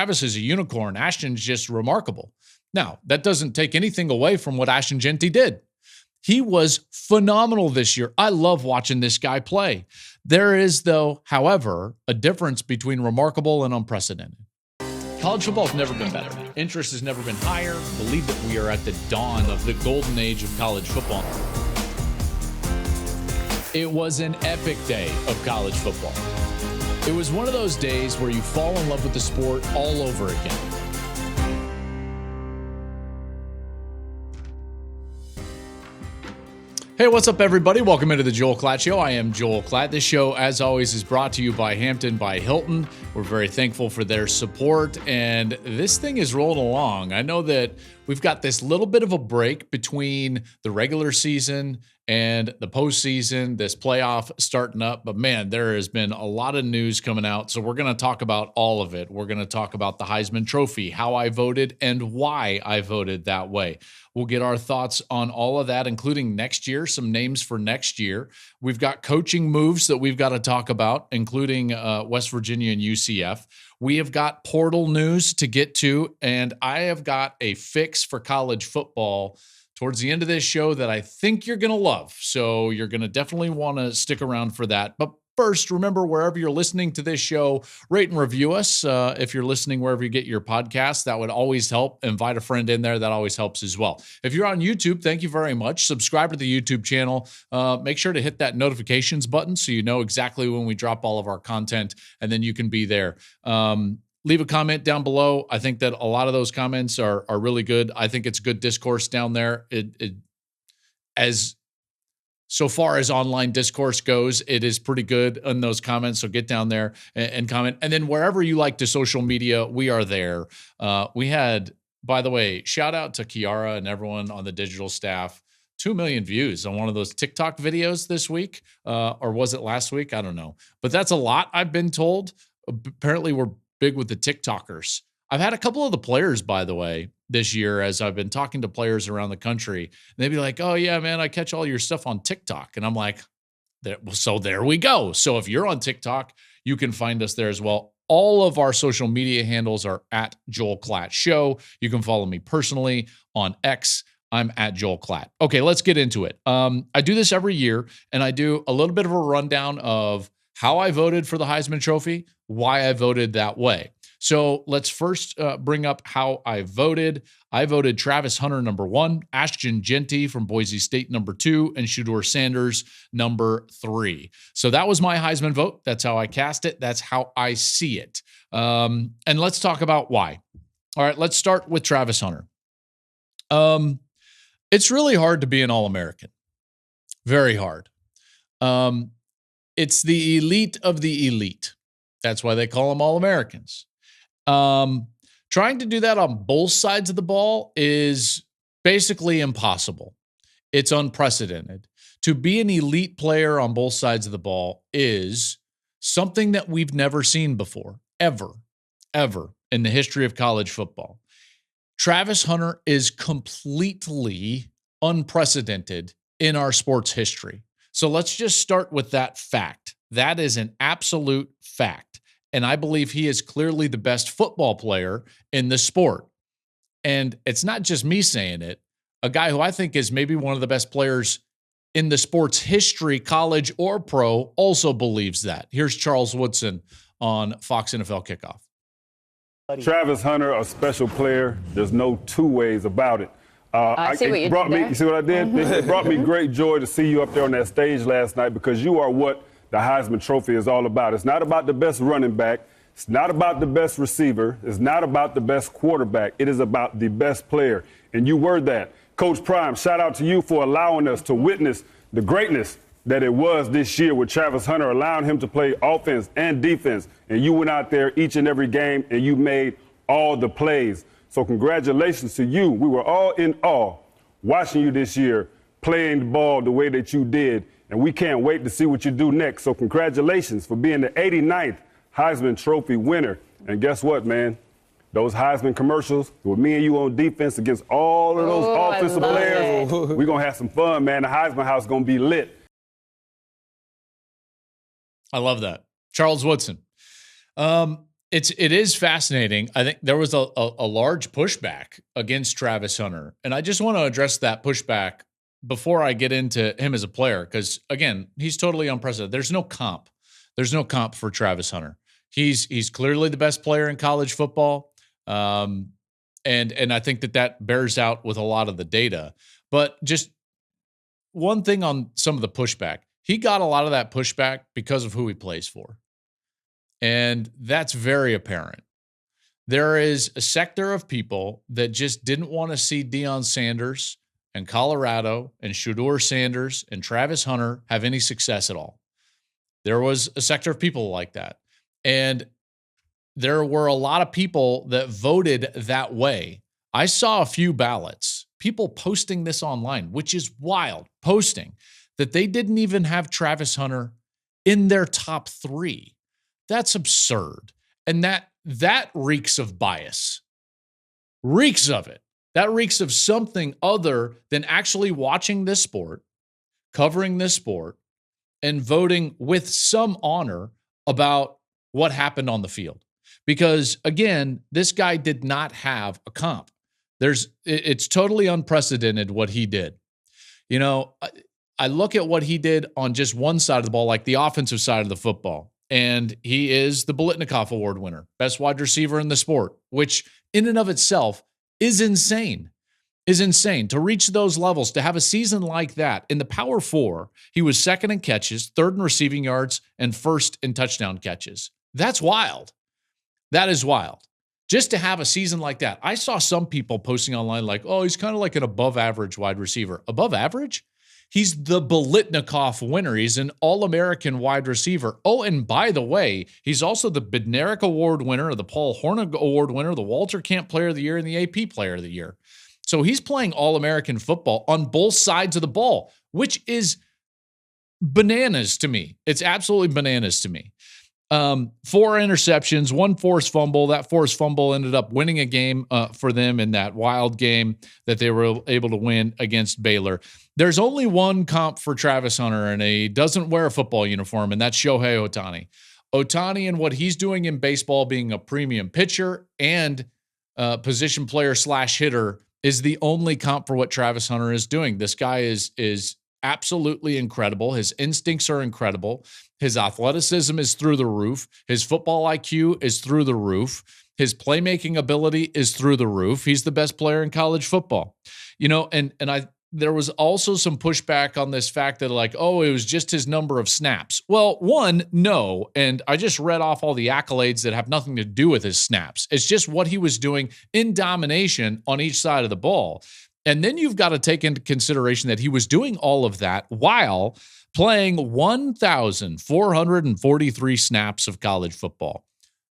Travis is a unicorn. Ashton's just remarkable. Now, that doesn't take anything away from what Ashton Jeanty did. He was phenomenal this year. I love watching this guy play. There is, though, however, a difference between remarkable and unprecedented. College football has never been better. Interest has never been higher. I believe that we are at the dawn of the golden age of college football. It was an epic day of college football. It was one of those days where you fall in love with the sport all over again. Hey, what's up, everybody? Welcome into the Joel Klatt Show. I am Joel Klatt. This show, as always, is brought to you by Hampton by Hilton. We're very thankful for their support, and this thing is rolling along. I know that we've got this little bit of a break between the regular season and the postseason, this playoff starting up. But man, there has been a lot of news coming out. So we're going to talk about all of it. We're going to talk about the Heisman Trophy, how I voted and why I voted that way. We'll get our thoughts on all of that, including next year, some names for next year. We've got coaching moves that we've got to talk about, including West Virginia and UCF. We have got portal news to get to, and I have got a fix for college football towards the end of this show that I think you're going to love. So you're going to definitely want to stick around for that. But first, remember, wherever you're listening to this show, rate and review us. If you're listening wherever you get your podcasts, that would always help. Invite a friend in there. That always helps as well. If you're on YouTube, thank you very much. Subscribe to the YouTube channel. Make sure to hit that notifications button so you know exactly when we drop all of our content, and then you can be there. Leave a comment down below. I think that a lot of those comments are really good. I think it's good discourse down there. So far as online discourse goes, it is pretty good in those comments. So get down there and comment. And then wherever you like to social media, we are there. We had, by the way, shout out to Kiara and everyone on the digital staff. 2 million views on one of those TikTok videos this week. Or was it last week? I don't know. But that's a lot, I've been told. Apparently, we're big with the TikTokers. I've had a couple of the players, by the way, this year, as I've been talking to players around the country, and they'd be like, oh yeah, man, I catch all your stuff on TikTok. And I'm like, so there we go. So if you're on TikTok, you can find us there as well. All of our social media handles are at Joel Klatt Show. You can follow me personally on X. I'm at Joel Klatt. Okay, let's get into it. I do this every year, and I do a little bit of a rundown of how I voted for the Heisman Trophy, why I voted that way. So let's first bring up how I voted. I voted Travis Hunter, number 1, Ashton Jeanty from Boise State, number 2, and Shedeur Sanders, number 3. So that was my Heisman vote. That's how I cast it. That's how I see it. And let's talk about why. All right, let's start with Travis Hunter. It's really hard to be an All-American. Very hard. It's the elite of the elite. That's why they call them All-Americans. Trying to do that on both sides of the ball is basically impossible. It's unprecedented. To be an elite player on both sides of the ball is something that we've never seen before, ever in the history of college football. Travis Hunter is completely unprecedented in our sports history. So let's just start with that fact. That is an absolute fact. And I believe he is clearly the best football player in the sport. And it's not just me saying it. A guy who I think is maybe one of the best players in the sport's history, college or pro, also believes that. Here's Charles Woodson on Fox NFL Kickoff. Travis Hunter, a special player. There's no two ways about it. I see what you did there. You see what I did? Mm-hmm. It brought me great joy to see you up there on that stage last night, because you are what the Heisman Trophy is all about. It's not about the best running back. It's not about the best receiver. It's not about the best quarterback. It is about the best player. And you were that. Coach Prime, shout out to you for allowing us to witness the greatness that it was this year with Travis Hunter, allowing him to play offense and defense. And you went out there each and every game and you made all the plays. So congratulations to you. We were all in awe watching you this year, playing the ball the way that you did. And we can't wait to see what you do next. So congratulations for being the 89th Heisman Trophy winner. And guess what, man? Those Heisman commercials with me and you on defense against all of those offensive players, we're going to have some fun, man. The Heisman house is going to be lit. I love that. Charles Woodson. It is fascinating. I think there was a large pushback against Travis Hunter, and I just want to address that pushback before I get into him as a player, because again, he's totally unprecedented. There's no comp. There's no comp for Travis Hunter. He's clearly the best player in college football, and I think that bears out with a lot of the data. But just one thing on some of the pushback, he got a lot of that pushback because of who he plays for. And that's very apparent. There is a sector of people that just didn't want to see Deion Sanders and Colorado and Shedeur Sanders and Travis Hunter have any success at all. There was a sector of people like that. And there were a lot of people that voted that way. I saw a few ballots, people posting this online, which is wild, posting that they didn't even have Travis Hunter in their top 3. That's absurd. And that reeks of bias. Reeks of it. That reeks of something other than actually watching this sport, covering this sport, and voting with some honor about what happened on the field. Because again, this guy did not have a comp. It's totally unprecedented what he did. You know, I look at what he did on just one side of the ball, like the offensive side of the football. And he is the Biletnikoff Award winner, best wide receiver in the sport, which in and of itself is insane. To reach those levels, to have a season like that in the Power 4, he was second in catches, third in receiving yards, and first in touchdown catches. That's wild. That is wild. Just to have a season like that. I saw some people posting online like, oh, he's kind of like an above average wide receiver. Above average? He's the Biletnikoff winner. He's an All-American wide receiver. Oh, and by the way, he's also the Bednarik Award winner, the Paul Hornung Award winner, the Walter Camp Player of the Year, and the AP Player of the Year. So he's playing All-American football on both sides of the ball, which is bananas to me. It's absolutely bananas to me. 4 interceptions, 1 forced fumble. That forced fumble ended up winning a game for them in that wild game that they were able to win against Baylor. There's only one comp for Travis Hunter, and he doesn't wear a football uniform, and that's Shohei Ohtani. Ohtani and what he's doing in baseball, being a premium pitcher and position player / hitter, is the only comp for what Travis Hunter is doing. This guy is absolutely incredible. His instincts are incredible. His athleticism is through the roof. His football IQ is through the roof. His playmaking ability is through the roof. He's the best player in college football. You know, and there was also some pushback on this fact that like, oh, it was just his number of snaps. Well, one, no. And I just read off all the accolades that have nothing to do with his snaps. It's just what he was doing in domination on each side of the ball. And then you've got to take into consideration that he was doing all of that while playing 1,443 snaps of college football.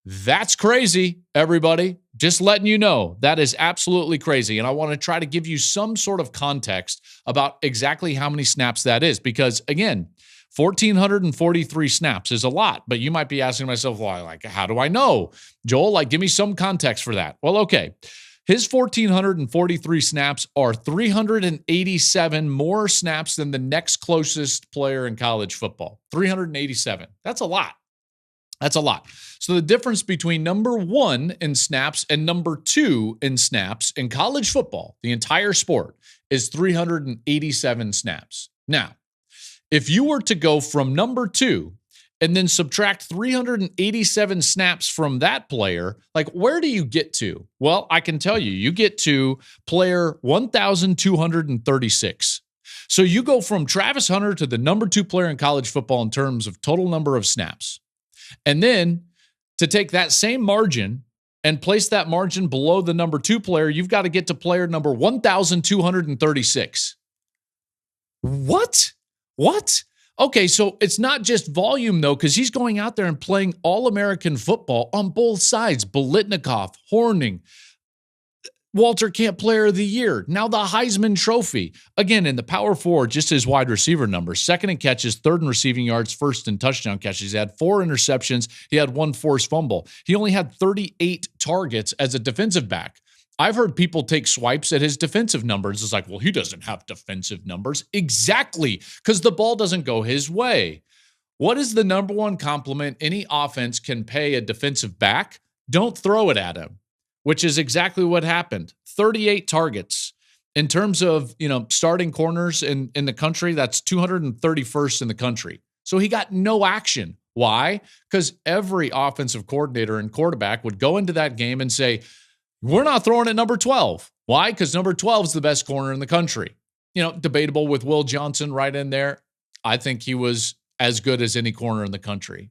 That's crazy, everybody. Just letting you know, that is absolutely crazy. And I want to try to give you some sort of context about exactly how many snaps that is. Because again, 1,443 snaps is a lot. But you might be asking myself, well, like, how do I know? Joel, like, give me some context for that. Well, okay. His 1,443 snaps are 387 more snaps than the next closest player in college football. 387. That's a lot. That's a lot. So the difference between number 1 in snaps and number 2 in snaps in college football, the entire sport, is 387 snaps. Now, if you were to go from number 2 and then subtract 387 snaps from that player, like, where do you get to? Well, I can tell you, you get to player 1,236. So you go from Travis Hunter to the number 2 player in college football in terms of total number of snaps. And then to take that same margin and place that margin below the number 2 player, you've got to get to player number 1,236. What? Okay, so it's not just volume, though, because he's going out there and playing All-American football on both sides. Biletnikoff, Hornung, Walter Camp Player of the Year, now the Heisman Trophy. Again, in the Power 4, just his wide receiver numbers, second in catches, third in receiving yards, first in touchdown catches. He had 4 interceptions. He had 1 forced fumble. He only had 38 targets as a defensive back. I've heard people take swipes at his defensive numbers. It's like, well, he doesn't have defensive numbers. Exactly, because the ball doesn't go his way. What is the number one compliment any offense can pay a defensive back? don't throw it at him, which is exactly what happened. 38 targets. In terms of, starting corners in the country, that's 231st in the country. So he got no action. Why? Because every offensive coordinator and quarterback would go into that game and say, we're not throwing at number 12. Why? Because number 12 is the best corner in the country. Debatable with Will Johnson right in there. I think he was as good as any corner in the country.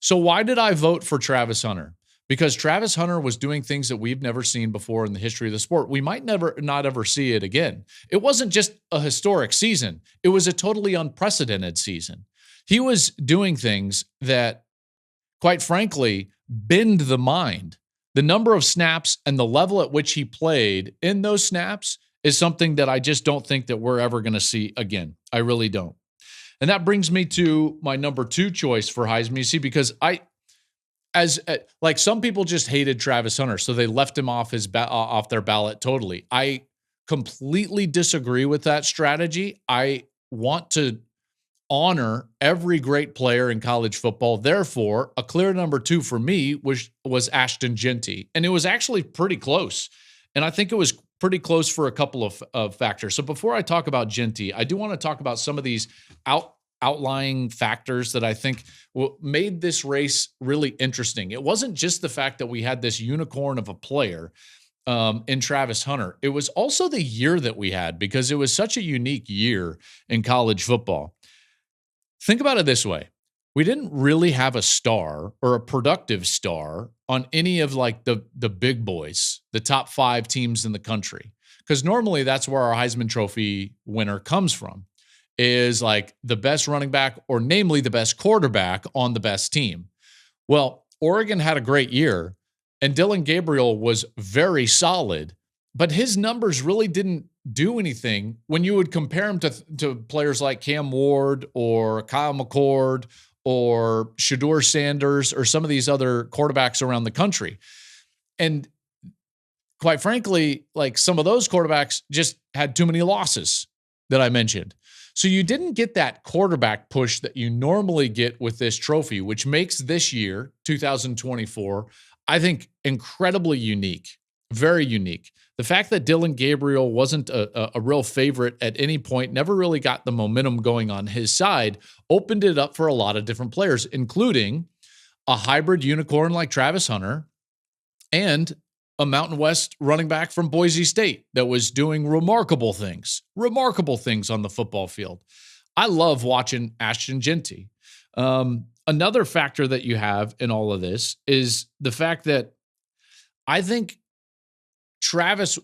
So why did I vote for Travis Hunter? Because Travis Hunter was doing things that we've never seen before in the history of the sport. We might not ever see it again. It wasn't just a historic season. It was a totally unprecedented season. He was doing things that, quite frankly, bend the mind. The number of snaps and the level at which he played in those snaps is something that I just don't think that we're ever going to see again. I really don't. And that brings me to my number 2 choice for Heisman. You see, because some people just hated Travis Hunter, so they left him off their ballot totally. I completely disagree with that strategy. I want to honor every great player in college football. Therefore, a clear number 2 for me was Ashton Jeanty, and it was actually pretty close. And I think it was pretty close for a couple of factors. So before I talk about Jeanty, I do want to talk about some of these outlying factors that I think made this race really interesting. It wasn't just the fact that we had this unicorn of a player in Travis Hunter. It was also the year that we had, because it was such a unique year in college football. Think about it this way. We didn't really have a star or a productive star on any of the big boys, the top 5 teams in the country. Because normally that's where our Heisman Trophy winner comes from, is the best running back, or namely the best quarterback on the best team. Well, Oregon had a great year, and Dylan Gabriel was very solid, but his numbers really didn't do anything when you would compare him to players like Cam Ward or Kyle McCord or Shedeur Sanders or some of these other quarterbacks around the country. And quite frankly, some of those quarterbacks just had too many losses that I mentioned. So you didn't get that quarterback push that you normally get with this trophy, which makes this year, 2024, I think incredibly unique, very unique. The fact that Dylan Gabriel wasn't a real favorite at any point, never really got the momentum going on his side, opened it up for a lot of different players, including a hybrid unicorn like Travis Hunter and a Mountain West running back from Boise State that was doing remarkable things on the football field. I love watching Ashton Jeanty. Another factor that you have in all of this is the fact that I think Travis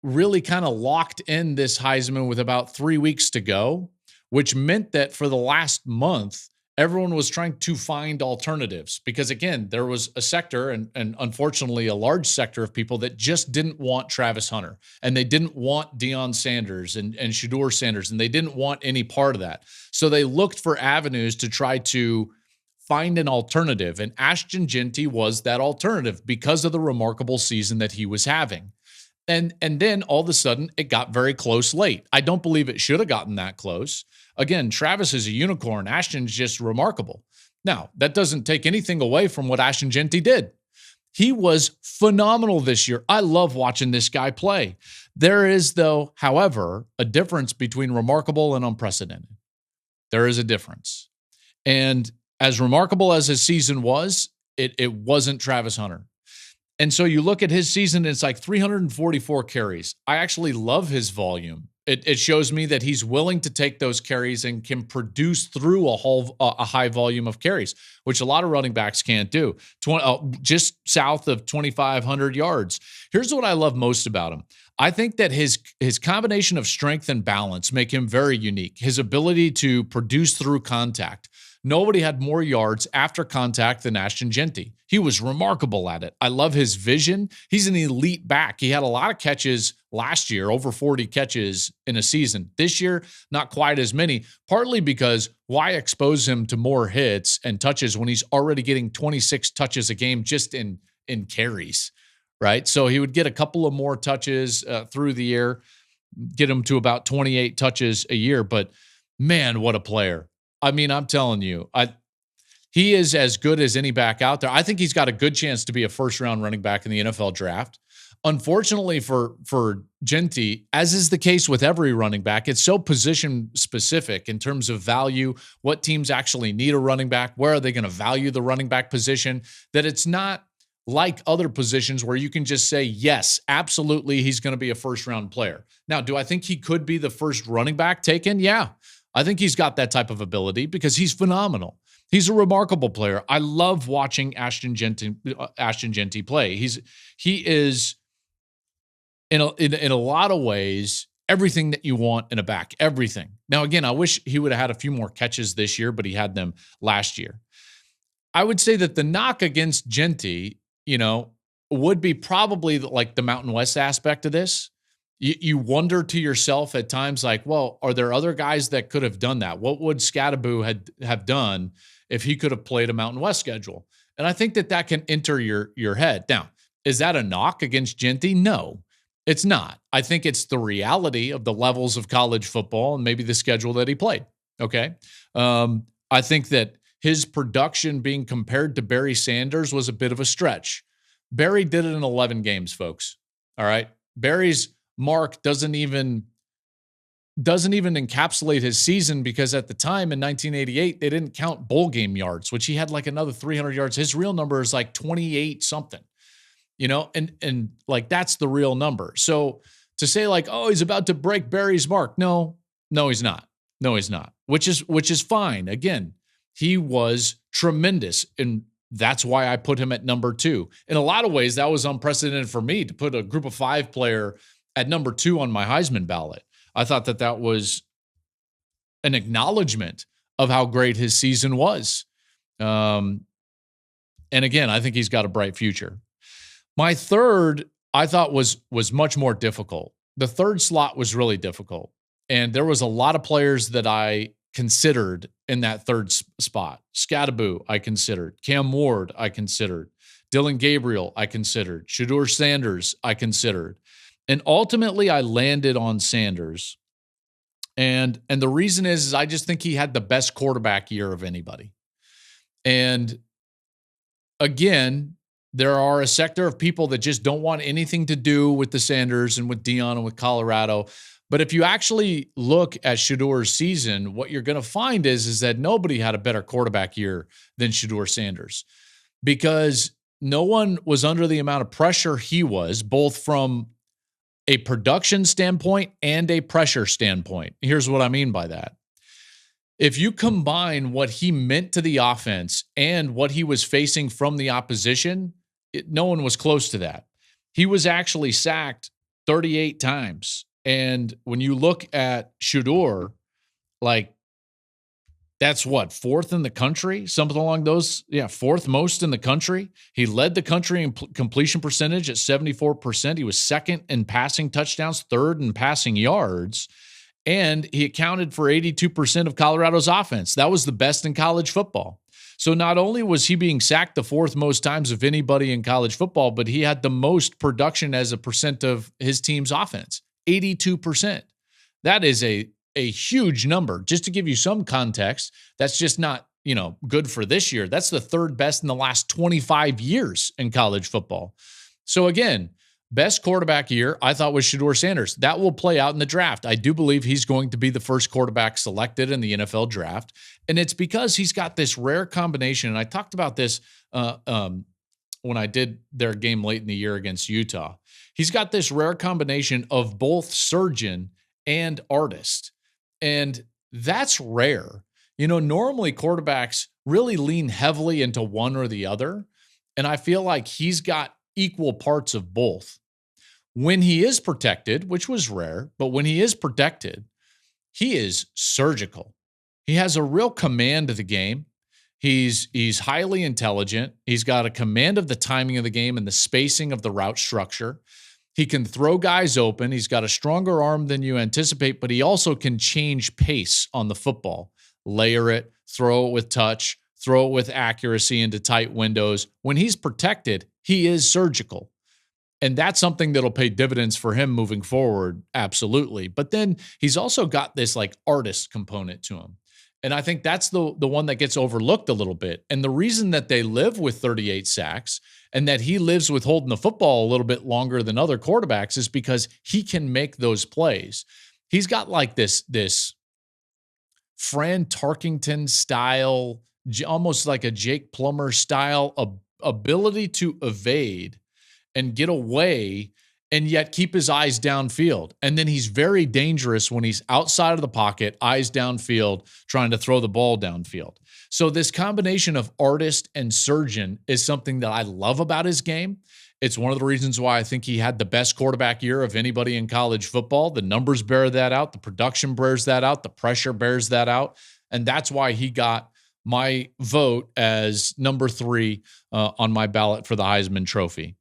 really kind of locked in this Heisman with about 3 weeks to go, which meant that for the last month, everyone was trying to find alternatives because, again, there was a sector and unfortunately a large sector of people that just didn't want Travis Hunter, and they didn't want Deion Sanders and Shedeur Sanders, and they didn't want any part of that. So they looked for avenues to try to find an alternative, and Ashton Jeanty was that alternative because of the remarkable season that he was having. And then all of a sudden, it got very close late. I don't believe it should have gotten that close. Again, Travis is a unicorn. Ashton's just remarkable. Now, that doesn't take anything away from what Ashton Jeanty did. He was phenomenal this year. I love watching this guy play. There is, though, however, a difference between remarkable and unprecedented. There is a difference. And as remarkable as his season was, it wasn't Travis Hunter. And so you look at his season, it's 344 carries. I actually love his volume. It shows me that he's willing to take those carries and can produce through a high volume of carries, which a lot of running backs can't do. Just south of 2,500 yards. Here's what I love most about him. I think that his combination of strength and balance make him very unique. His ability to produce through contact. Nobody had more yards after contact than Ashton Jeanty. He was remarkable at it. I love his vision. He's an elite back. He had a lot of catches last year, over 40 catches in a season. This year, not quite as many, partly because why expose him to more hits and touches when he's already getting 26 touches a game just in carries, right? So he would get a couple of more touches through the year, get him to about 28 touches a year. But man, what a player. I mean, I'm telling you, He is as good as any back out there. I think he's got a good chance to be a first-round running back in the NFL draft. Unfortunately for Genty, as is the case with every running back, it's so position specific in terms of value, what teams actually need a running back, where are they going to value the running back position, that it's not like other positions where you can just say, yes, absolutely, he's going to be a first-round player. Now, do I think he could be the first running back taken? Yeah, I think he's got that type of ability because he's phenomenal. He's a remarkable player. I love watching Ashton Genty play. He is in a lot of ways everything that you want in a back. Everything. Now, again, I wish he would have had a few more catches this year, but he had them last year. I would say that the knock against Genty, would be probably like the Mountain West aspect of this. You wonder to yourself at times, like, well, are there other guys that could have done that? What would Skattebo have done if he could have played a Mountain West schedule? And I think that can enter your head. Now, is that a knock against Genty? No, it's not. I think it's the reality of the levels of college football and maybe the schedule that he played. Okay. I think that his production being compared to Barry Sanders was a bit of a stretch. Barry did it in 11 games, folks. All right. Barry's mark doesn't even encapsulate his season because at the time in 1988, they didn't count bowl game yards, which he had like another 300 yards. His real number is like 28 something, and like that's the real number. So to say like, oh, he's about to break Barry's mark. No, he's not. No, he's not, which is fine. Again, he was tremendous, and that's why I put him at number 2. In a lot of ways, that was unprecedented for me to put a group of 5 player at number 2 on my Heisman ballot. I thought that was an acknowledgement of how great his season was. And again, I think he's got a bright future. My third, I thought was much more difficult. The third slot was really difficult. And there was a lot of players that I considered in that third spot. Skattebo, I considered. Cam Ward, I considered. Dylan Gabriel, I considered. Shedeur Sanders, I considered. And ultimately, I landed on Sanders. And the reason is I just think he had the best quarterback year of anybody. And again, there are a sector of people that just don't want anything to do with the Sanders and with Deion and with Colorado. But if you actually look at Shedeur's season, what you're going to find is that nobody had a better quarterback year than Shedeur Sanders, because no one was under the amount of pressure he was, both from a production standpoint and a pressure standpoint. Here's what I mean by that. If you combine what he meant to the offense and what he was facing from the opposition, no one was close to that. He was actually sacked 38 times. And when you look at Shedeur, like, that's what, 4th in the country? Something along those, 4th most in the country. He led the country in completion percentage at 74%. He was 2nd in passing touchdowns, 3rd in passing yards, and he accounted for 82% of Colorado's offense. That was the best in college football. So not only was he being sacked the 4th most times of anybody in college football, but he had the most production as a percent of his team's offense, 82%. That is a huge number. Just to give you some context, that's just not, good for this year. That's the 3rd best in the last 25 years in college football. So again, best quarterback year, I thought, was Shedeur Sanders. That will play out in the draft. I do believe he's going to be the first quarterback selected in the NFL draft. And it's because he's got this rare combination. And I talked about this when I did their game late in the year against Utah. He's got this rare combination of both surgeon and artist. And that's rare. Normally quarterbacks really lean heavily into one or the other. And I feel like he's got equal parts of both. When he is protected, which was rare, but when he is protected, he is surgical. He has a real command of the game. He's highly intelligent. He's got a command of the timing of the game and the spacing of the route structure. He can throw guys open. He's got a stronger arm than you anticipate, but he also can change pace on the football, layer it, throw it with touch, throw it with accuracy into tight windows. When he's protected, he is surgical. And that's something that'll pay dividends for him moving forward. Absolutely. But then he's also got this like artist component to him. And I think that's the one that gets overlooked a little bit. And the reason that they live with 38 sacks and that he lives with holding the football a little bit longer than other quarterbacks is because he can make those plays. He's got like this Fran Tarkington style, almost like a Jake Plummer style ability to evade and get away and yet keep his eyes downfield. And then he's very dangerous when he's outside of the pocket, eyes downfield, trying to throw the ball downfield. So this combination of artist and surgeon is something that I love about his game. It's one of the reasons why I think he had the best quarterback year of anybody in college football. The numbers bear that out. The production bears that out. The pressure bears that out. And that's why he got my vote as number 3 on my ballot for the Heisman Trophy.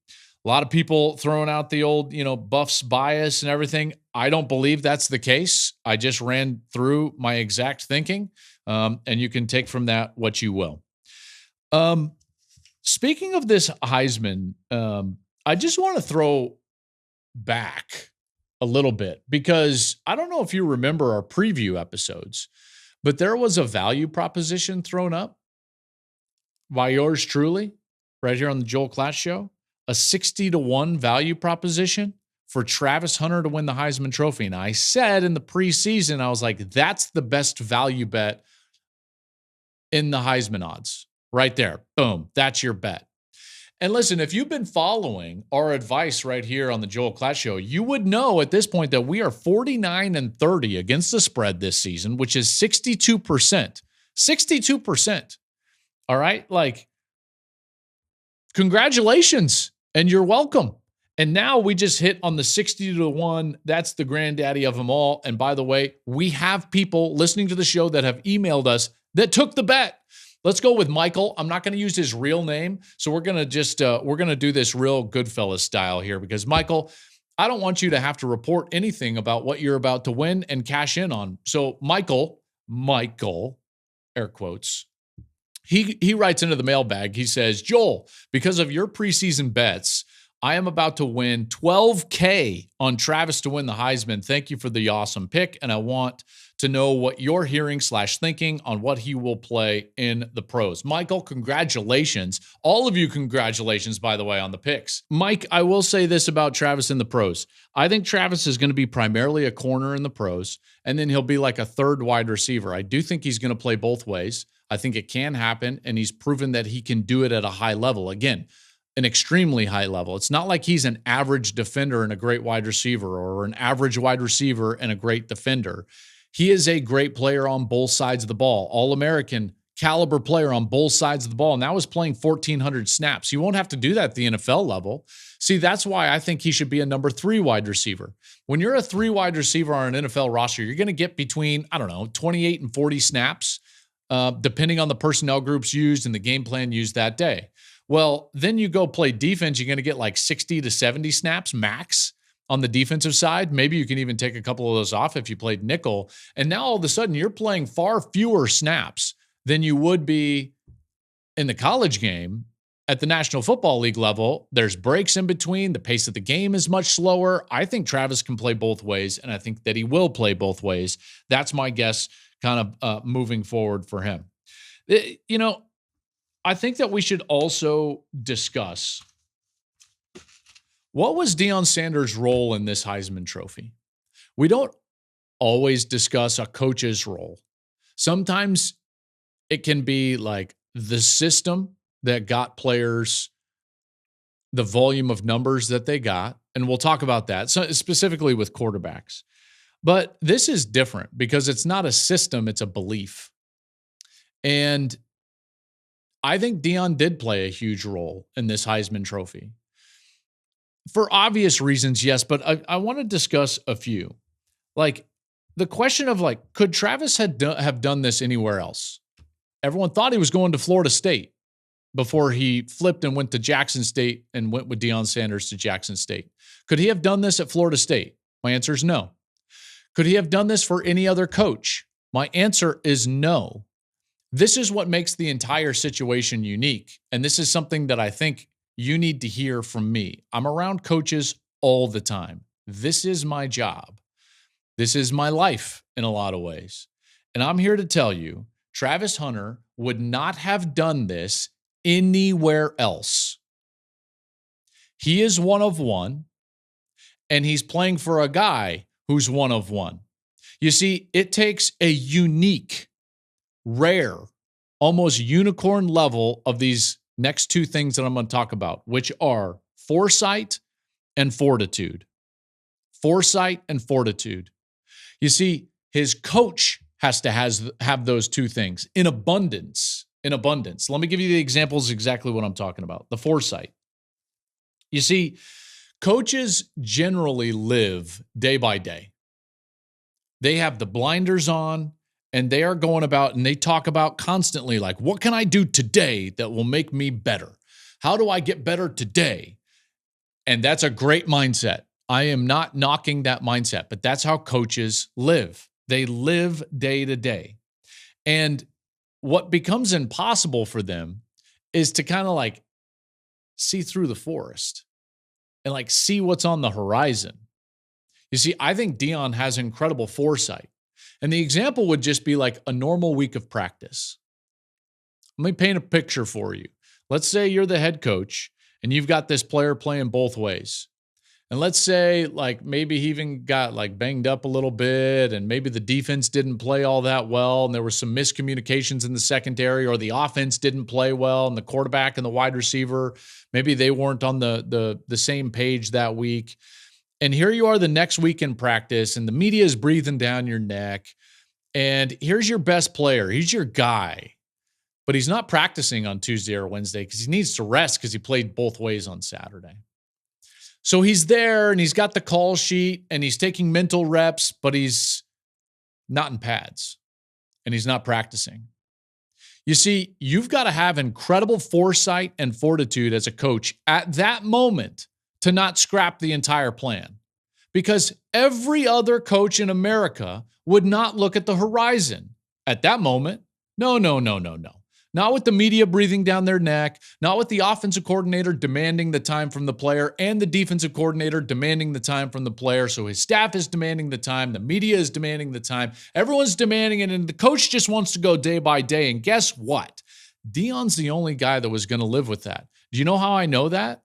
A lot of people throwing out the old, Buffs bias and everything. I don't believe that's the case. I just ran through my exact thinking, and you can take from that what you will. Speaking of this Heisman, I just want to throw back a little bit because I don't know if you remember our preview episodes, but there was a value proposition thrown up by yours truly right here on the Joel Klatt Show. A 60-1 value proposition for Travis Hunter to win the Heisman Trophy. And I said in the preseason, I was like, that's the best value bet in the Heisman odds. Right there. Boom. That's your bet. And listen, if you've been following our advice right here on the Joel Klatt Show, you would know at this point that we are 49-30 against the spread this season, which is 62%. 62%. All right? Like, congratulations. And you're welcome. And now we just hit on the 60-1. That's the granddaddy of them all. And by the way, we have people listening to the show that have emailed us that took the bet. Let's go with Michael. I'm not going to use his real name. So we're going to just, we're going to do this real Goodfellas style here because Michael, I don't want you to have to report anything about what you're about to win and cash in on. So Michael, air quotes, He writes into the mailbag. He says, Joel, because of your preseason bets, I am about to win $12K on Travis to win the Heisman. Thank you for the awesome pick. And I want to know what you're hearing / thinking on what he will play in the pros. Michael, congratulations. All of you, congratulations, by the way, on the picks. Mike, I will say this about Travis in the pros. I think Travis is going to be primarily a corner in the pros, and then he'll be like a third wide receiver. I do think he's going to play both ways. I think it can happen, and he's proven that he can do it at a high level. Again, an extremely high level. It's not like he's an average defender and a great wide receiver or an average wide receiver and a great defender. He is a great player on both sides of the ball, All-American caliber player on both sides of the ball. And that was playing 1,400 snaps. You won't have to do that at the NFL level. See, that's why I think he should be a number 3 wide receiver. When you're a 3 wide receiver on an NFL roster, you're going to get between, 28 and 40 snaps, depending on the personnel groups used and the game plan used that day. Well, then you go play defense, you're going to get like 60 to 70 snaps max on the defensive side. Maybe you can even take a couple of those off if you played nickel. And now all of a sudden you're playing far fewer snaps than you would be in the college game. At the National Football League level, there's breaks in between. The pace of the game is much slower. I think Travis can play both ways, and I think that he will play both ways. That's my guess kind of moving forward for him. I think that we should also discuss what was Deion Sanders' role in this Heisman Trophy. We don't always discuss a coach's role. Sometimes it can be like the system that got players the volume of numbers that they got, and we'll talk about that, so specifically with quarterbacks. But this is different because it's not a system, it's a belief. And I think Deion did play a huge role in this Heisman Trophy. For obvious reasons, yes, but I want to discuss a few. Like the question of could Travis have done this anywhere else? Everyone thought he was going to Florida State before he flipped and went to Jackson State and went with Deion Sanders to Jackson State. Could he have done this at Florida State? My answer is no. Could he have done this for any other coach? My answer is no. This is what makes the entire situation unique. And this is something that I think you need to hear from me. I'm around coaches all the time. This is my job. This is my life in a lot of ways. And I'm here to tell you, Travis Hunter would not have done this anywhere else. He is one of one, and he's playing for a guy who's one of one. You see, it takes a unique, rare, almost unicorn level of these next two things that I'm going to talk about, which are foresight and fortitude. Foresight and fortitude. You see, his coach has to have those two things in abundance. In abundance. Let me give you the examples exactly what I'm talking about. The foresight. You see, coaches generally live day by day. They have the blinders on, and they are going about and they talk about constantly, like, what can I do today that will make me better? How do I get better today? And that's a great mindset. I am not knocking that mindset, but that's how coaches live. They live day to day. And what becomes impossible for them is to kind of like see through the forest and like see what's on the horizon. You see, I think Deion has incredible foresight. And the example would just be like a normal week of practice. Let me paint a picture for you. Let's say you're the head coach and you've got this player playing both ways. And let's say like maybe he even got like banged up a little bit and maybe the defense didn't play all that well and there were some miscommunications in the secondary or the offense didn't play well and the quarterback and the wide receiver, maybe they weren't on the same page that week. And here you are the next week in practice and the media is breathing down your neck and here's your best player. He's your guy, but he's not practicing on Tuesday or Wednesday because he needs to rest because he played both ways on Saturday. So he's there and he's got the call sheet and he's taking mental reps, but he's not in pads and he's not practicing. You see, you've got to have incredible foresight and fortitude as a coach at that moment to not scrap the entire plan, because every other coach in America would not look at the horizon at that moment. No. Not with the media breathing down their neck, not with the offensive coordinator demanding the time from the player and the defensive coordinator demanding the time from the player. So his staff is demanding the time. The media is demanding the time. Everyone's demanding it. And the coach just wants to go day by day. And guess what? Deion's the only guy that was going to live with that. Do you know how I know that?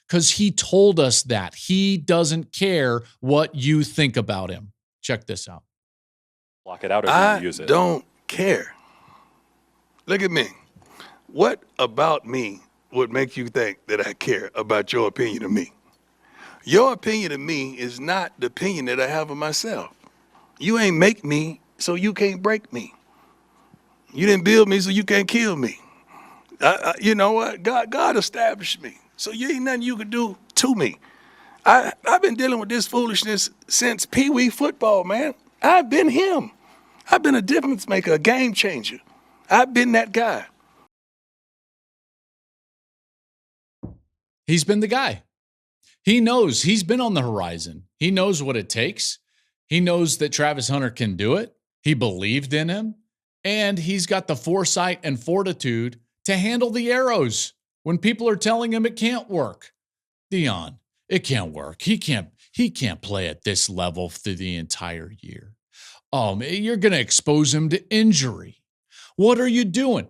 Because he told us that. He doesn't care what you think about him. Check this out. Block it out or use it. I don't care. Look at me. What about me would make you think that I care about your opinion of me? Your opinion of me is not the opinion that I have of myself. You ain't make me, so you can't break me. You didn't build me, so you can't kill me. You know what? God established me, so you ain't nothing you can do to me. I've been dealing with this foolishness since Pee Wee football, man. I've been him. I've been a difference maker, a game changer. I've been that guy. He's been the guy. He knows. He's been on the horizon. He knows what it takes. He knows that Travis Hunter can do it. He believed in him. And he's got the foresight and fortitude to handle the arrows when people are telling him it can't work. Deion, it can't work. He can't play at this level through the entire year. You're going to expose him to injury. What are you doing?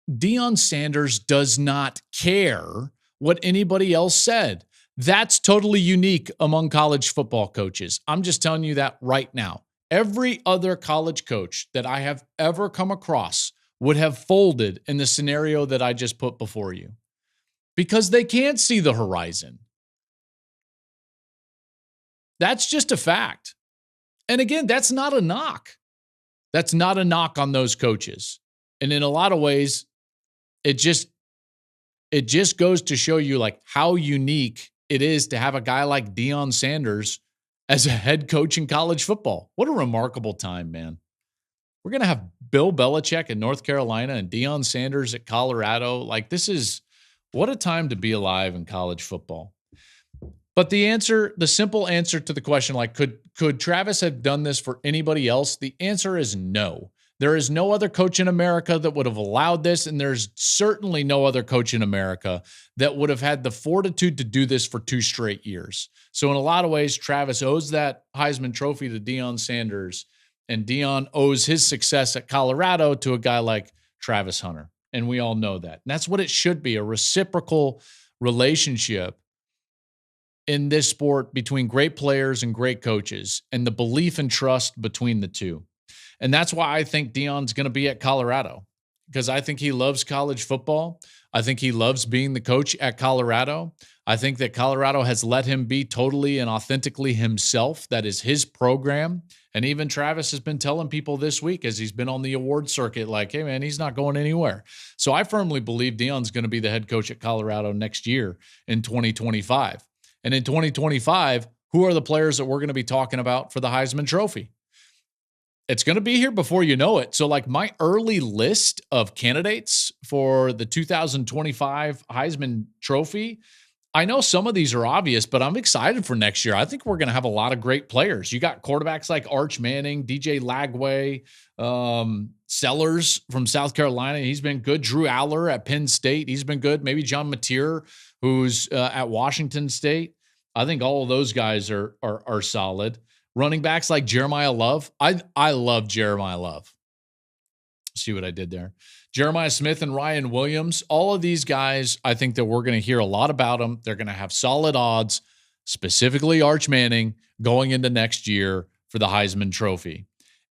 Deion Sanders does not care what anybody else said. That's totally unique among college football coaches. I'm just telling you that right now. Every other college coach that I have ever come across would have folded in the scenario that I just put before you because they can't see the horizon. That's just a fact. And again, that's not a knock. That's not a knock on those coaches. And in a lot of ways, it just goes to show you like how unique it is to have a guy like Deion Sanders as a head coach in college football. What a remarkable time, man. We're going to have Bill Belichick in North Carolina and Deion Sanders at Colorado. Like what a time to be alive in college football. But the simple answer to the question, like, could Travis have done this for anybody else? The answer is no. There is no other coach in America that would have allowed this, and there's certainly no other coach in America that would have had the fortitude to do this for 2 straight years. So in a lot of ways, Travis owes that Heisman Trophy to Deion Sanders, And Deion owes his success at Colorado to a guy like Travis Hunter. And we all know that. And that's what it should be, a reciprocal relationship in this sport between great players and great coaches, and the belief and trust between the two. And that's why I think Deion's going to be at Colorado, because I think he loves college football. I think he loves being the coach at Colorado. I think that Colorado has let him be totally and authentically himself. That is his program. And even Travis has been telling people this week as he's been on the award circuit, like, hey, man, he's not going anywhere. So I firmly believe Deion's going to be the head coach at Colorado next year in 2025. And in 2025, who are the players that we're going to be talking about for the Heisman Trophy? It's going to be here before you know it. So like my early list of candidates for the 2025 Heisman Trophy, I know some of these are obvious, but I'm excited for next year. I think we're going to have a lot of great players. You got quarterbacks like Arch Manning, DJ Lagway, Sellers from South Carolina. He's been good. Drew Aller at Penn State. He's been good. Maybe John Mateer, who's at Washington State. I think all of those guys are solid. Running backs like Jeremiah Love. I love Jeremiah Love. See what I did there? Jeremiah Smith and Ryan Williams. All of these guys, I think that we're going to hear a lot about them. They're going to have solid odds, specifically Arch Manning, going into next year for the Heisman Trophy.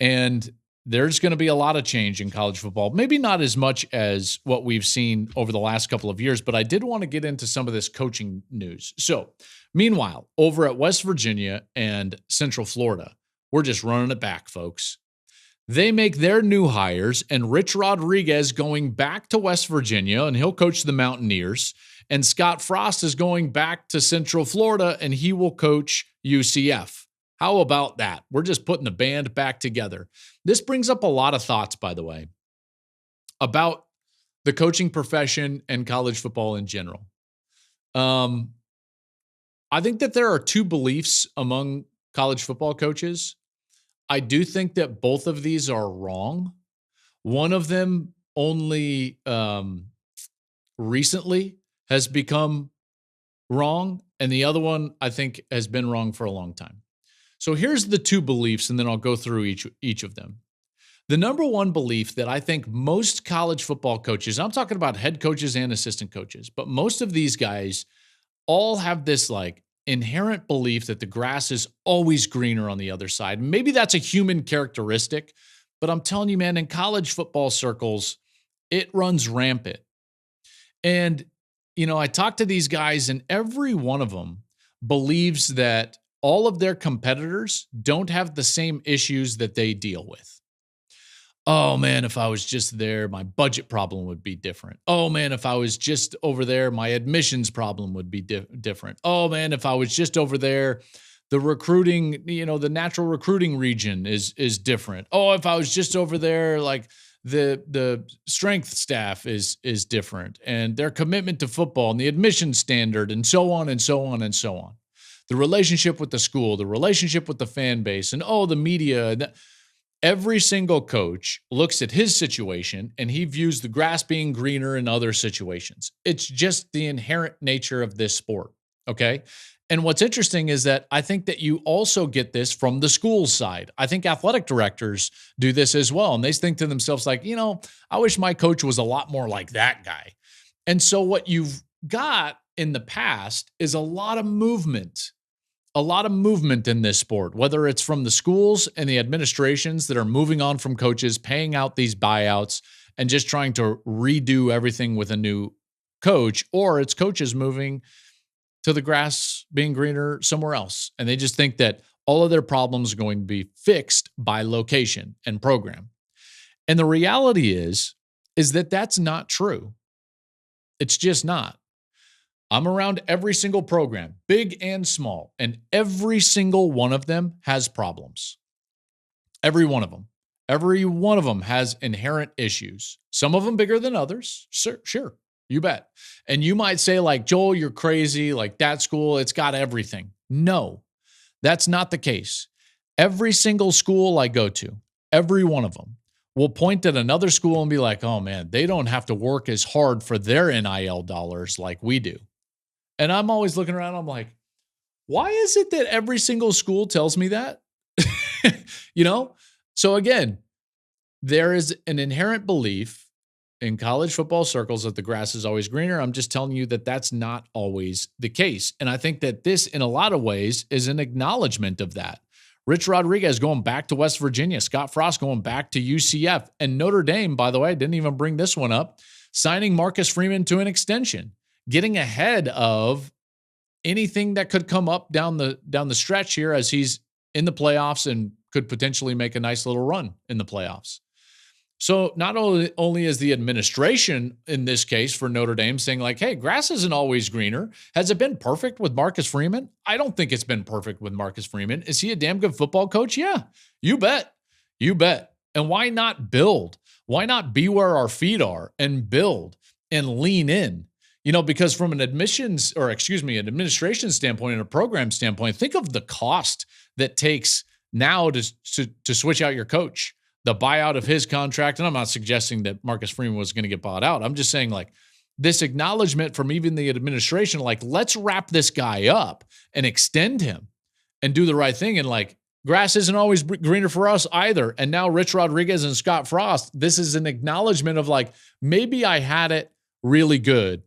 And there's going to be a lot of change in college football. Maybe not as much as what we've seen over the last couple of years, but I did want to get into some of this coaching news. So, meanwhile, over at West Virginia and Central Florida, we're just running it back, folks. They make their new hires, and Rich Rodriguez going back to West Virginia, and he'll coach the Mountaineers. And Scott Frost is going back to Central Florida, and he will coach UCF. How about that? We're just putting the band back together. This brings up a lot of thoughts, by the way, about the coaching profession and college football in general. I think that there are two beliefs among college football coaches. I do think that both of these are wrong. One of them only recently has become wrong, and the other one I think has been wrong for a long time. So here's the two beliefs, and then I'll go through each of them. The number one belief that I think most college football coaches, I'm talking about head coaches and assistant coaches, but most of these guys all have this like inherent belief that the grass is always greener on the other side. Maybe that's a human characteristic, but I'm telling you, man, in college football circles, it runs rampant. And, you know, I talk to these guys and every one of them believes that all of their competitors don't have the same issues that they deal with. Oh, man, if I was just there, my budget problem would be different. Oh, man, if I was just over there, my admissions problem would be different. Oh, man, if I was just over there, the recruiting, you know, the natural recruiting region is different. Oh, if I was just over there, like the strength staff is different, and their commitment to football and the admission standard and so on and so on and so on. The relationship with the school, the relationship with the fan base, and the media. Every single coach looks at his situation and he views the grass being greener in other situations. It's just the inherent nature of this sport, okay? And what's interesting is that I think that you also get this from the school side. I think athletic directors do this as well, and they think to themselves like, you know, I wish my coach was a lot more like that guy. And so what you've got in the past is a lot of movement in this sport, whether it's from the schools and the administrations that are moving on from coaches, paying out these buyouts and just trying to redo everything with a new coach, or it's coaches moving to the grass being greener somewhere else. And they just think that all of their problems are going to be fixed by location and program. And the reality is that that's not true. It's just not. I'm around every single program, big and small, and every single one of them has problems. Every one of them. Every one of them has inherent issues. Some of them bigger than others. Sure, you bet. And you might say like, Joel, you're crazy. Like that school, it's got everything. No, that's not the case. Every single school I go to, every one of them will point at another school and be like, oh man, they don't have to work as hard for their NIL dollars like we do. And I'm always looking around, I'm like, why is it that every single school tells me that? You know, So again, there is an inherent belief in college football circles that the grass is always greener. I'm just telling you that that's not always the case. And I think that this, in a lot of ways, is an acknowledgement of that. Rich Rodriguez going back to West Virginia, Scott Frost going back to UCF, and Notre Dame, by the way, I didn't even bring this one up, signing Marcus Freeman to an extension, getting ahead of anything that could come up down the stretch here as he's in the playoffs and could potentially make a nice little run in the playoffs. So not only is the administration in this case for Notre Dame saying like, hey, grass isn't always greener. Has it been perfect with Marcus Freeman? I don't think it's been perfect with Marcus Freeman. Is he a damn good football coach? Yeah, you bet. You bet. And why not build? Why not be where our feet are and build and lean in? Because from an administration standpoint and a program standpoint, think of the cost that takes now to switch out your coach. The buyout of his contract, and I'm not suggesting that Marcus Freeman was going to get bought out. I'm just saying like this acknowledgement from even the administration, like let's wrap this guy up and extend him and do the right thing. And like grass isn't always greener for us either. And now Rich Rodriguez and Scott Frost, this is an acknowledgement of like, maybe I had it really good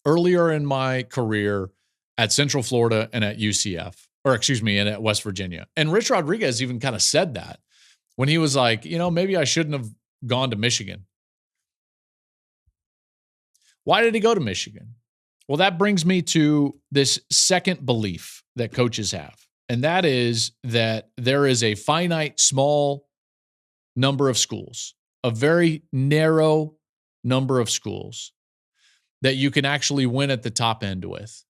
earlier in my career at Central Florida and at UCF, and at West Virginia. And Rich Rodriguez even kind of said that when he was like, maybe I shouldn't have gone to Michigan. Why did he go to Michigan? Well, that brings me to this second belief that coaches have, and that is that there is a finite, small number of schools, a very narrow number of schools that you can actually win at the top end with.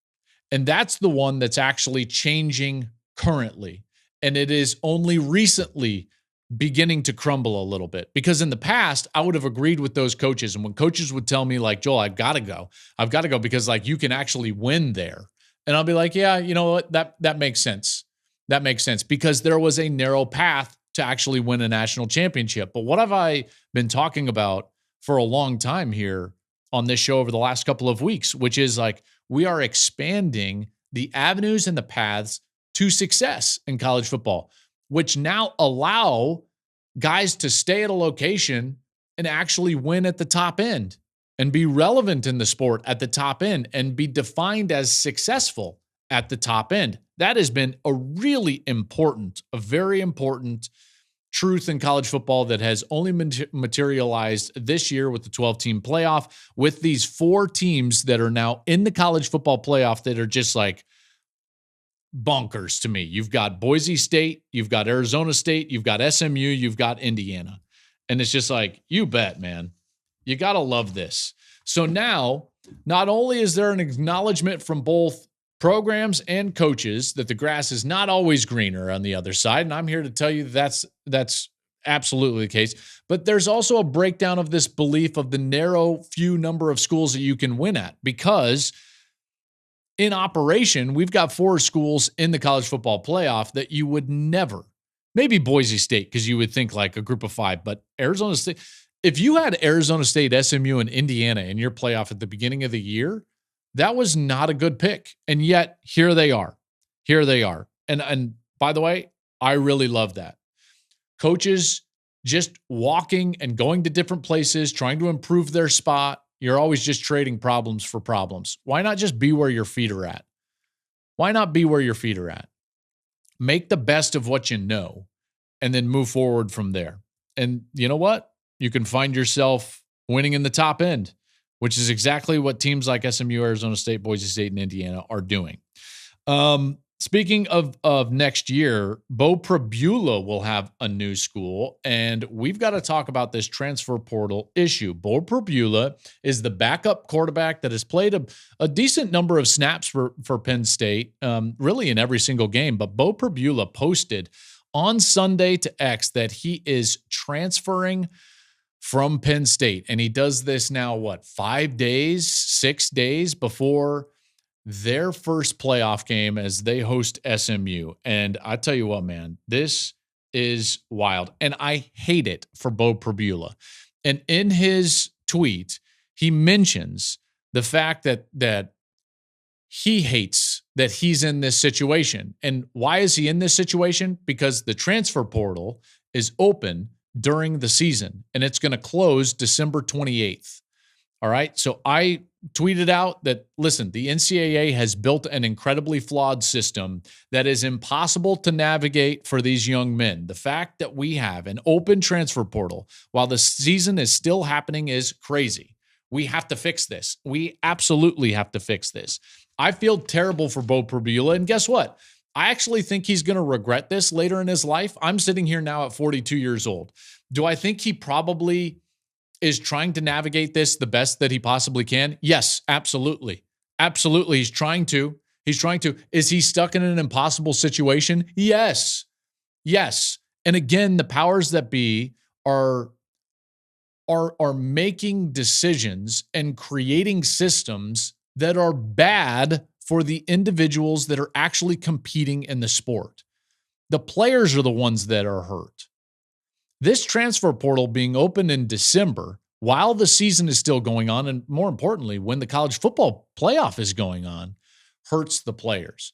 And that's the one that's actually changing currently. And it is only recently beginning to crumble a little bit, because in the past I would have agreed with those coaches. And when coaches would tell me like, Joel, I've got to go because like you can actually win there. And I'll be like, yeah, you know what? That makes sense. That makes sense because there was a narrow path to actually win a national championship. But what have I been talking about for a long time here on this show over the last couple of weeks, which is like, we are expanding the avenues and the paths to success in college football, which now allow guys to stay at a location and actually win at the top end and be relevant in the sport at the top end and be defined as successful at the top end. That has been a very important truth in college football that has only materialized this year with the 12-team playoff, with these 4 teams that are now in the college football playoff that are just like bonkers to me. You've got Boise State, you've got Arizona State, you've got SMU, you've got Indiana. And it's just like, you bet, man. You got to love this. So now, not only is there an acknowledgement from both programs and coaches that the grass is not always greener on the other side, and I'm here to tell you that's absolutely the case, but there's also a breakdown of this belief of the narrow few number of schools that you can win at, because in operation, we've got 4 schools in the college football playoff that you would never, maybe Boise State, because you would think like a group of 5, but Arizona State, if you had Arizona State, SMU, and Indiana in your playoff at the beginning of the year, that was not a good pick. And yet here they are. And by the way, I really love that. Coaches just walking and going to different places, trying to improve their spot. You're always just trading problems for problems. Why not just be where your feet are at? Make the best of what you know and then move forward from there. And you know what? You can find yourself winning in the top end, which is exactly what teams like SMU, Arizona State, Boise State, and Indiana are doing. Speaking of next year, Beau Pribula will have a new school, and we've got to talk about this transfer portal issue. Beau Pribula is the backup quarterback that has played a decent number of snaps for Penn State, really in every single game. But Beau Pribula posted on Sunday to X that he is transferring from Penn State, and he does this now, 6 days before their first playoff game as they host SMU. And I tell you what, man, this is wild. And I hate it for Beau Pribula. And in his tweet, he mentions the fact that he hates that he's in this situation. And why is he in this situation? Because the transfer portal is open during the season, and it's going to close December 28th. All right. So I tweeted out that, listen, the NCAA has built an incredibly flawed system that is impossible to navigate for these young men. The fact that we have an open transfer portal while the season is still happening is crazy. We have to fix this. We absolutely have to fix this. I feel terrible for Beau Pribula. And guess what? I actually think he's going to regret this later in his life. I'm sitting here now at 42 years old. Do I think he probably is trying to navigate this the best that he possibly can? Yes, absolutely. Absolutely. He's trying to. Is he stuck in an impossible situation? Yes. Yes. And again, the powers that be are making decisions and creating systems that are bad for the individuals that are actually competing in the sport. The players are the ones that are hurt. This transfer portal being open in December while the season is still going on, and more importantly, when the college football playoff is going on, hurts the players.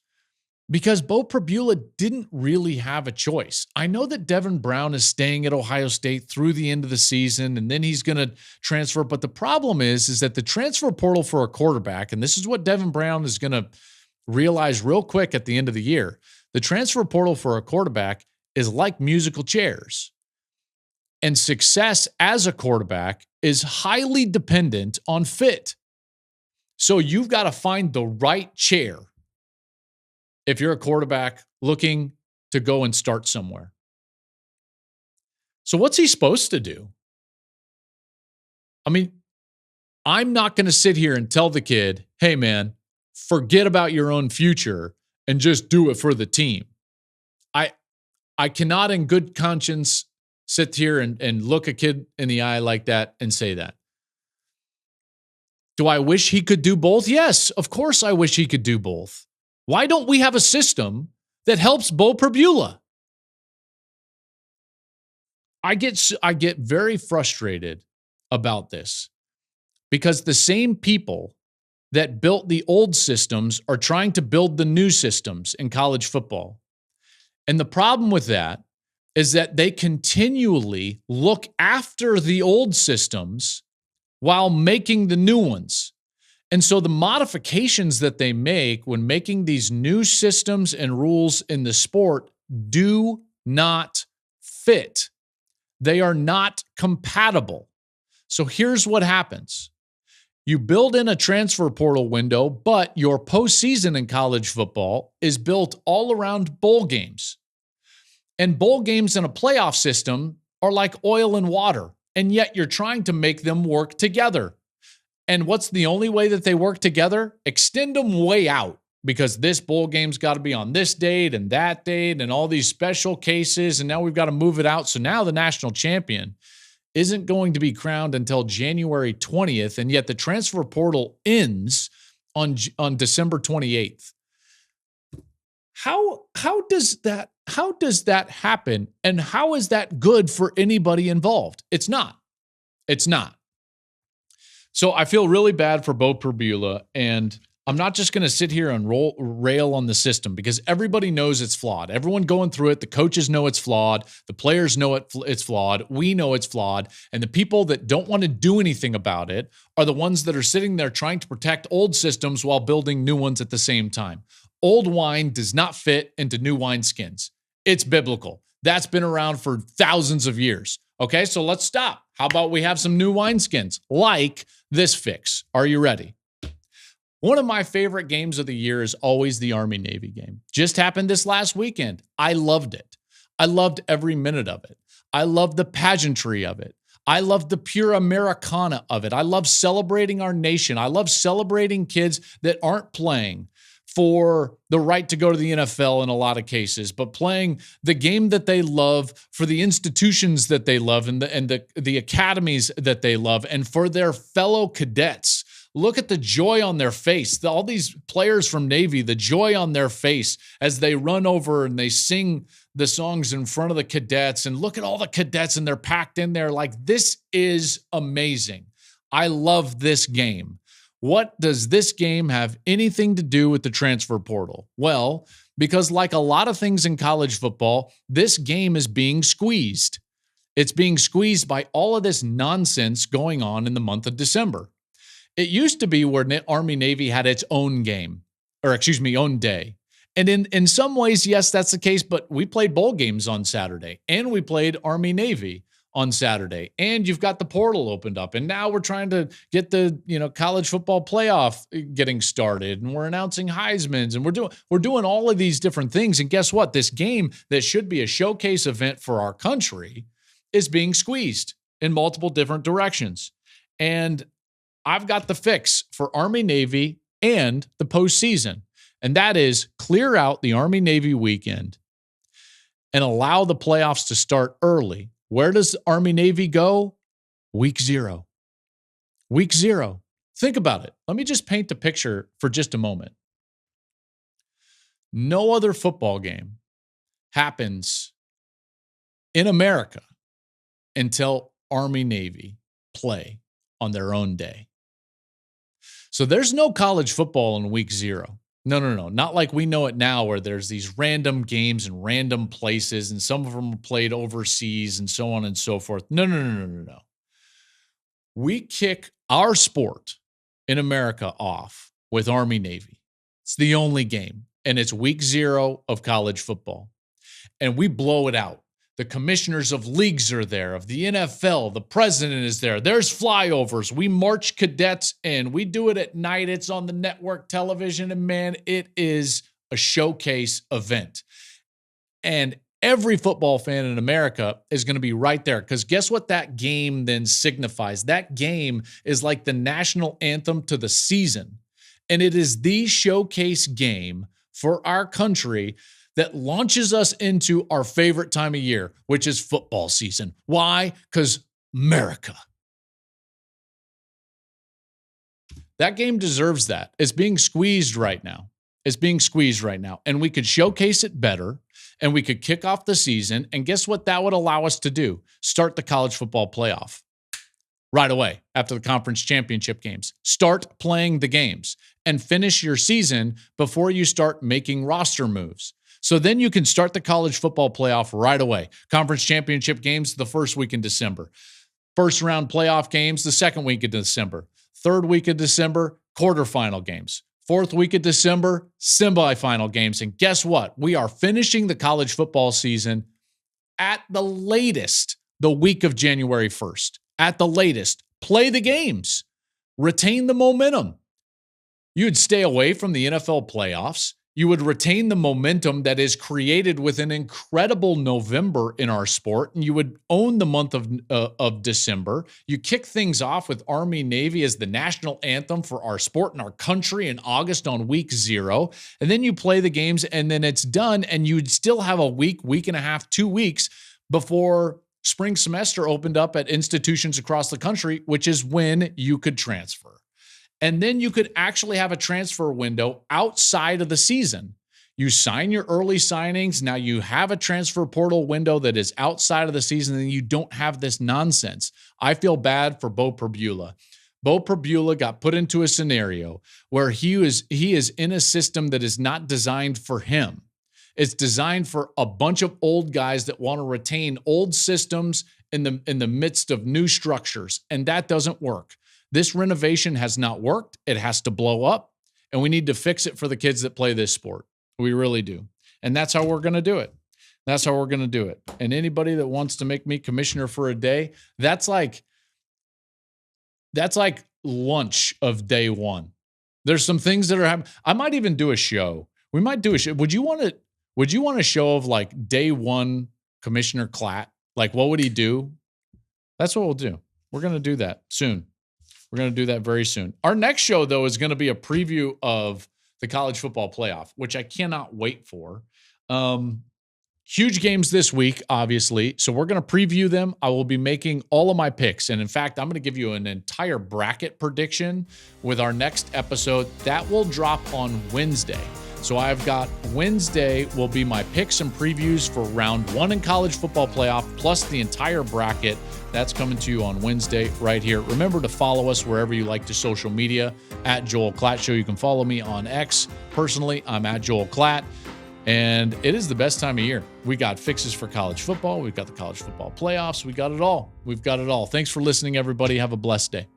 Because Beau Pribula didn't really have a choice. I know that Devin Brown is staying at Ohio State through the end of the season, and then he's going to transfer. But the problem is that the transfer portal for a quarterback, and this is what Devin Brown is going to realize real quick at the end of the year, the transfer portal for a quarterback is like musical chairs. And success as a quarterback is highly dependent on fit. So you've got to find the right chair if you're a quarterback looking to go and start somewhere. So what's he supposed to do? I mean, I'm not going to sit here and tell the kid, hey, man, forget about your own future and just do it for the team. I cannot in good conscience sit here and look a kid in the eye like that and say that. Do I wish he could do both? Yes, of course I wish he could do both. Why don't we have a system that helps Beau Pribula? I get very frustrated about this because the same people that built the old systems are trying to build the new systems in college football. And the problem with that is that they continually look after the old systems while making the new ones. And so the modifications that they make when making these new systems and rules in the sport do not fit. They are not compatible. So here's what happens. You build in a transfer portal window, but your postseason in college football is built all around bowl games. And bowl games in a playoff system are like oil and water, and yet you're trying to make them work together. And what's the only way that they work together? Extend them way out, because this bowl game's got to be on this date and that date and all these special cases, and now we've got to move it out. So now the national champion isn't going to be crowned until January 20th, and yet the transfer portal ends on December 28th. How does that happen, and how is that good for anybody involved? It's not. It's not. So I feel really bad for Beau Pribula, and I'm not just going to sit here and rail on the system because everybody knows it's flawed. Everyone going through it, the coaches know it's flawed, the players know it's flawed, we know it's flawed, and the people that don't want to do anything about it are the ones that are sitting there trying to protect old systems while building new ones at the same time. Old wine does not fit into new wineskins. It's biblical. That's been around for thousands of years. Okay, so let's stop. How about we have some new wineskins like this fix? Are you ready? One of my favorite games of the year is always the Army-Navy game. Just happened this last weekend. I loved it. I loved every minute of it. I loved the pageantry of it. I love the pure Americana of it. I love celebrating our nation. I love celebrating kids that aren't playing for the right to go to the NFL in a lot of cases, but playing the game that they love for the institutions that they love and the academies that they love and for their fellow cadets. Look at the joy on their face. All these players from Navy, the joy on their face as they run over and they sing the songs in front of the cadets, and look at all the cadets and they're packed in there. Like, this is amazing. I love this game. What does this game have anything to do with the transfer portal? Well, because like a lot of things in college football, this game is being squeezed. It's being squeezed by all of this nonsense going on in the month of December. It used to be where Army-Navy had its own game, own day. And in some ways, yes, that's the case, but we played bowl games on Saturday, and we played Army-Navy on Saturday, and you've got the portal opened up, and now we're trying to get the college football playoff getting started, and we're announcing Heismans, and we're doing all of these different things. And guess what? This game that should be a showcase event for our country is being squeezed in multiple different directions. And I've got the fix for Army-Navy and the postseason, and that is clear out the Army-Navy weekend and allow the playoffs to start early. Where does Army-Navy go? Week 0. Week 0. Think about it. Let me just paint the picture for just a moment. No other football game happens in America until Army-Navy play on their own day. So there's no college football in week 0. No. Not like we know it now where there's these random games in random places and some of them are played overseas and so on and so forth. No. We kick our sport in America off with Army-Navy. It's the only game, and it's week 0 of college football. And we blow it out. The commissioners of leagues are there, of the NFL. The president is there. There's flyovers. We march cadets in. We do it at night. It's on the network television. And man, it is a showcase event. And every football fan in America is going to be right there. Because guess what that game then signifies? That game is like the national anthem to the season. And it is the showcase game for our country that launches us into our favorite time of year, which is football season. Why? Because America. That game deserves that. It's being squeezed right now. And we could showcase it better, and we could kick off the season. And guess what that would allow us to do? Start the college football playoff right away after the conference championship games. Start playing the games and finish your season before you start making roster moves. So then you can start the college football playoff right away. Conference championship games the first week in December. First round playoff games the second week of December. Third week of December, quarterfinal games. Fourth week of December, semifinal games. And guess what? We are finishing the college football season at the latest the week of January 1st. At the latest. Play the games. Retain the momentum. You'd stay away from the NFL playoffs. You would retain the momentum that is created with an incredible November in our sport, and you would own the month of December. You kick things off with Army-Navy as the national anthem for our sport and our country in August on week 0, and then you play the games, and then it's done, and you'd still have a week and a half, 2 weeks before spring semester opened up at institutions across the country, which is when you could transfer. And then you could actually have a transfer window outside of the season. You sign your early signings. Now you have a transfer portal window that is outside of the season, and you don't have this nonsense. I feel bad for Beau Pribula. Beau Pribula got put into a scenario where he is in a system that is not designed for him. It's designed for a bunch of old guys that want to retain old systems in the midst of new structures, and that doesn't work. This renovation has not worked. It has to blow up, and we need to fix it for the kids that play this sport. We really do. And that's how we're going to do it. And anybody that wants to make me commissioner for a day, that's like lunch of day one. There's some things that are happening. I might even do a show. We might do a show. Would you want a show of like day one Commissioner Klatt? Like, what would he do? That's what we'll do. We're going to do that soon. We're going to do that very soon. Our next show, though, is going to be a preview of the college football playoff, which I cannot wait for. Huge games this week, obviously. So we're going to preview them. I will be making all of my picks. And in fact, I'm going to give you an entire bracket prediction with our next episode. That will drop on Wednesday. So I've got Wednesday will be my picks and previews for round 1 in college football playoff, plus the entire bracket. That's coming to you on Wednesday right here. Remember to follow us wherever you like to social media at Joel Klatt Show. You can follow me on X. Personally, I'm at Joel Klatt. And it is the best time of year. We got fixes for college football. We've got the college football playoffs. We got it all. We've got it all. Thanks for listening, everybody. Have a blessed day.